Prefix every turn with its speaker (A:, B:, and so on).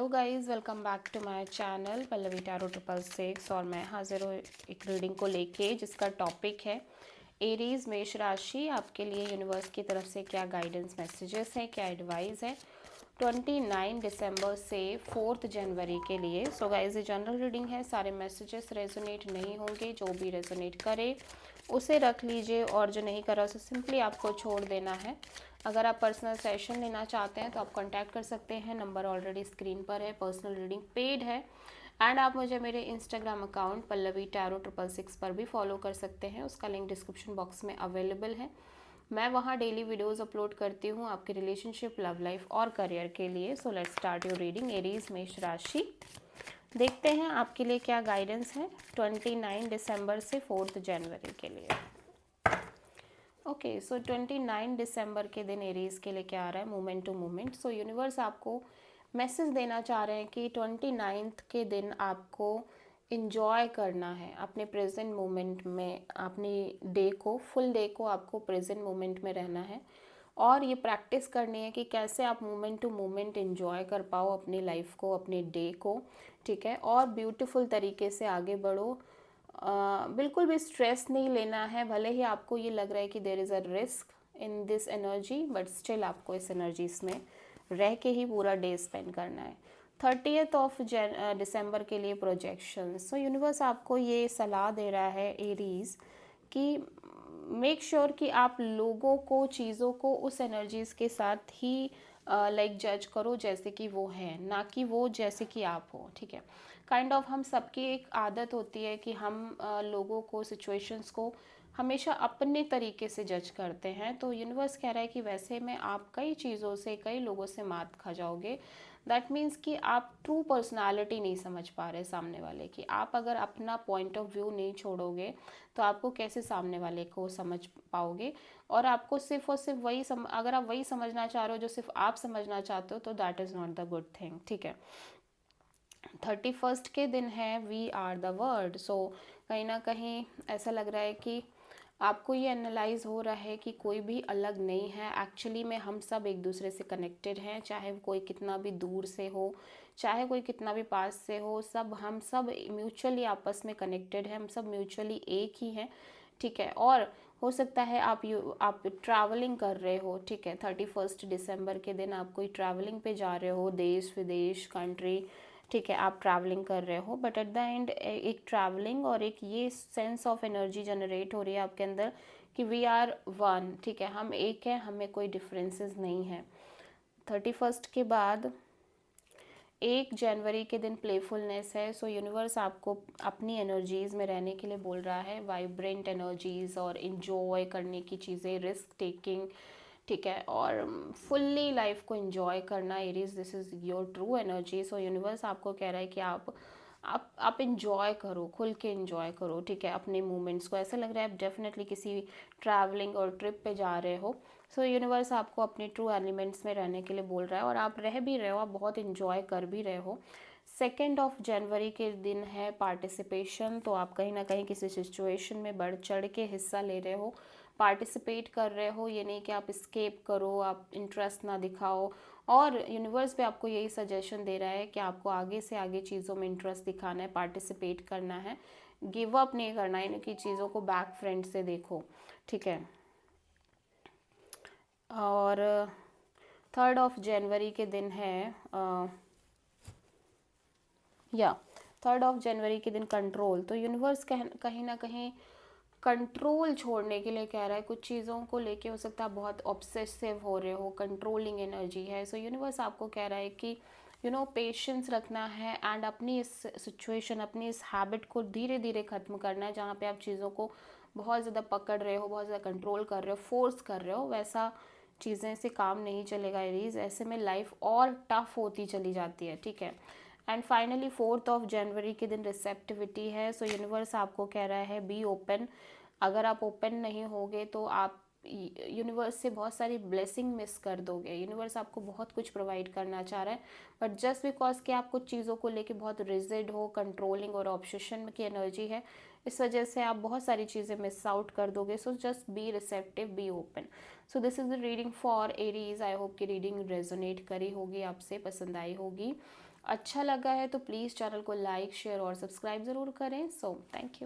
A: Hello guys, welcome back to my channel Pallavi tarot 666 और मैं हाजिर हूँ एक रीडिंग को लेके जिसका टॉपिक है एरीज मेष राशि। आपके लिए यूनिवर्स की तरफ से क्या गाइडेंस मैसेजेस हैं, क्या एडवाइस है 29 दिसंबर से 4 जनवरी के लिए। सो गाइस, ये जनरल रीडिंग है, सारे मैसेजेस रेजोनेट नहीं होंगे। जो भी रेजोनेट करे उसे रख लीजिए और जो नहीं करा उसे सिंपली आपको छोड़ देना है। अगर आप पर्सनल सेशन लेना चाहते हैं तो आप कांटेक्ट कर सकते हैं, नंबर ऑलरेडी स्क्रीन पर है। पर्सनल रीडिंग पेड है एंड आप मुझे मेरे इंस्टाग्राम अकाउंट पल्लवी टैरो 666 पर भी फॉलो कर सकते हैं, उसका लिंक डिस्क्रिप्शन बॉक्स में अवेलेबल है। मैं वहाँ डेली वीडियोस अपलोड करती हूँ आपके रिलेशनशिप, लव लाइफ और करियर के लिए। So let's start your reading. Aries मेष राशि, देखते हैं आपके लिए क्या गाइडेंस है 29 दिसंबर से 4 जनवरी के लिए। ओके, सो 29 दिसंबर के दिन एरीज के लिए क्या आ रहा है, moment to moment. So universe आपको मैसेज देना चाह रहे हैं कि 29 के दिन आपको इंजॉय करना है अपने प्रेजेंट मोमेंट में। अपनी डे को, फुल डे को आपको प्रेजेंट मोमेंट में रहना है और ये प्रैक्टिस करनी है कि कैसे आप मोमेंट टू मोमेंट इंजॉय कर पाओ अपनी लाइफ को, अपने डे को, ठीक है, और ब्यूटीफुल तरीके से आगे बढ़ो। बिल्कुल भी स्ट्रेस नहीं लेना है, भले ही आपको ये लग रहा है कि there is a risk in this energy, but still आपको इस एनर्जीज में रह के ही पूरा डे स्पेंड करना है। 30th ऑफ दिसंबर के लिए प्रोजेक्शन। सो यूनिवर्स आपको ये सलाह दे रहा है एरीज कि मेक श्योर कि आप लोगों को, चीज़ों को उस एनर्जीज के साथ ही लाइक जज करो जैसे कि वो हैं, ना कि वो जैसे कि आप हो, ठीक है। काइंड ऑफ हम सबकी एक आदत होती है कि हम लोगों को, सिचुएशंस को हमेशा अपने तरीके से जज करते हैं। तो यूनिवर्स कह रहा है कि वैसे में आप कई चीज़ों से, कई लोगों से मात खा जाओगे। दैट मीन्स कि आप ट्रू पर्सनालिटी नहीं समझ पा रहे सामने वाले की। आप अगर अपना पॉइंट ऑफ व्यू नहीं छोड़ोगे तो आपको कैसे सामने वाले को समझ पाओगे। और आपको सिर्फ और सिर्फ वही अगर आप वही समझना चाह रहे हो जो सिर्फ आप समझना चाहते हो तो that is not the good thing, ठीक है। 31st के दिन है वी आर द वर्ल्ड। सो कहीं ना कहीं ऐसा लग रहा है कि आपको ये एनालाइज हो रहा है कि कोई भी अलग नहीं है। एक्चुअली में हम सब एक दूसरे से कनेक्टेड हैं, चाहे कोई कितना भी दूर से हो, चाहे कोई कितना भी पास से हो, हम सब म्यूचुअली आपस में कनेक्टेड हैं, हम सब म्यूचुअली एक ही हैं, ठीक है। और हो सकता है आप ट्रैवलिंग कर रहे हो, ठीक है। 31 दिसंबर के दिन आप कोई ट्रैवलिंग पे जा रहे हो, देश विदेश, कंट्री, ठीक है, आप ट्रैवलिंग कर रहे हो। बट एट द एंड एक ट्रैवलिंग और एक ये सेंस ऑफ एनर्जी जनरेट हो रही है आपके अंदर कि वी आर वन, ठीक है, हम एक हैं, हमें कोई डिफरेंसेस नहीं है। 31 के बाद 1 जनवरी के दिन प्लेफुलनेस है। सो यूनिवर्स आपको अपनी एनर्जीज़ में रहने के लिए बोल रहा है, वाइब्रेंट एनर्जीज़ और इन्जॉय करने की चीज़ें, रिस्क टेकिंग, ठीक है, और फुल्ली लाइफ को एंजॉय करना। Aries, this is your true energy. So universe आपको कह रहा है कि आप इंजॉय करो, खुल के इंजॉय करो, ठीक है, अपने मोमेंट्स को। ऐसा लग रहा है आप डेफिनेटली किसी ट्रैवलिंग और ट्रिप पे जा रहे हो। सो यूनिवर्स आपको अपने ट्रू एलिमेंट्स में रहने के लिए बोल रहा है और आप रह भी रहे हो, आप बहुत इंजॉय कर भी रहे हो। 2 जनवरी के दिन है पार्टिसिपेशन। तो आप कहीं ना कहीं किसी सिचुएशन में बढ़ चढ़ के हिस्सा ले रहे हो, पार्टिसिपेट कर रहे हो। ये नहीं कि आप स्केप करो, आप इंटरेस्ट ना दिखाओ। और यूनिवर्स भी आपको यही सजेशन दे रहा है कि आपको आगे से आगे चीज़ों में इंटरेस्ट दिखाना है, पार्टिसिपेट करना है, गिव अप नहीं करना है, इनकी चीज़ों को बैक फ्रंट से देखो, ठीक है। और 3 के दिन है या 3 के दिन कंट्रोल। तो यूनिवर्स कहीं ना कहीं कंट्रोल छोड़ने के लिए कह रहा है। कुछ चीज़ों को लेके हो सकता है बहुत ऑब्सेसिव हो रहे हो, कंट्रोलिंग एनर्जी है। सो यूनिवर्स आपको कह रहा है कि पेशेंस रखना है एंड अपनी इस सिचुएशन, अपनी इस हैबिट को धीरे धीरे ख़त्म करना है। जहाँ पे आप चीज़ों को बहुत ज़्यादा पकड़ रहे हो, बहुत ज़्यादा कंट्रोल कर रहे हो, फोर्स कर रहे हो, वैसा चीज़ें से काम नहीं चलेगा एरीज। ऐसे में लाइफ और टफ होती चली जाती है, ठीक है। एंड फाइनली 4 जनवरी के दिन रिसेप्टिविटी है। सो यूनिवर्स आपको कह रहा है बी ओपन। अगर आप ओपन नहीं होगे तो आप यूनिवर्स से बहुत सारी ब्लेसिंग मिस कर दोगे। यूनिवर्स आपको बहुत कुछ प्रोवाइड करना चाह रहा है, बट जस्ट बिकॉज कि आप कुछ चीज़ों को लेके बहुत रिजिड हो, कंट्रोलिंग और ऑब्सेशन की एनर्जी है, इस वजह से आप बहुत सारी चीज़ें मिस आउट कर दोगे। So just be receptive, be open. So this is the reading for Aries. I hope कि रीडिंग रेजोनेट करी होगी, आपसे पसंद आई होगी। अच्छा लगा है तो प्लीज़ चैनल को लाइक शेयर और सब्सक्राइब ज़रूर करें। So thank you.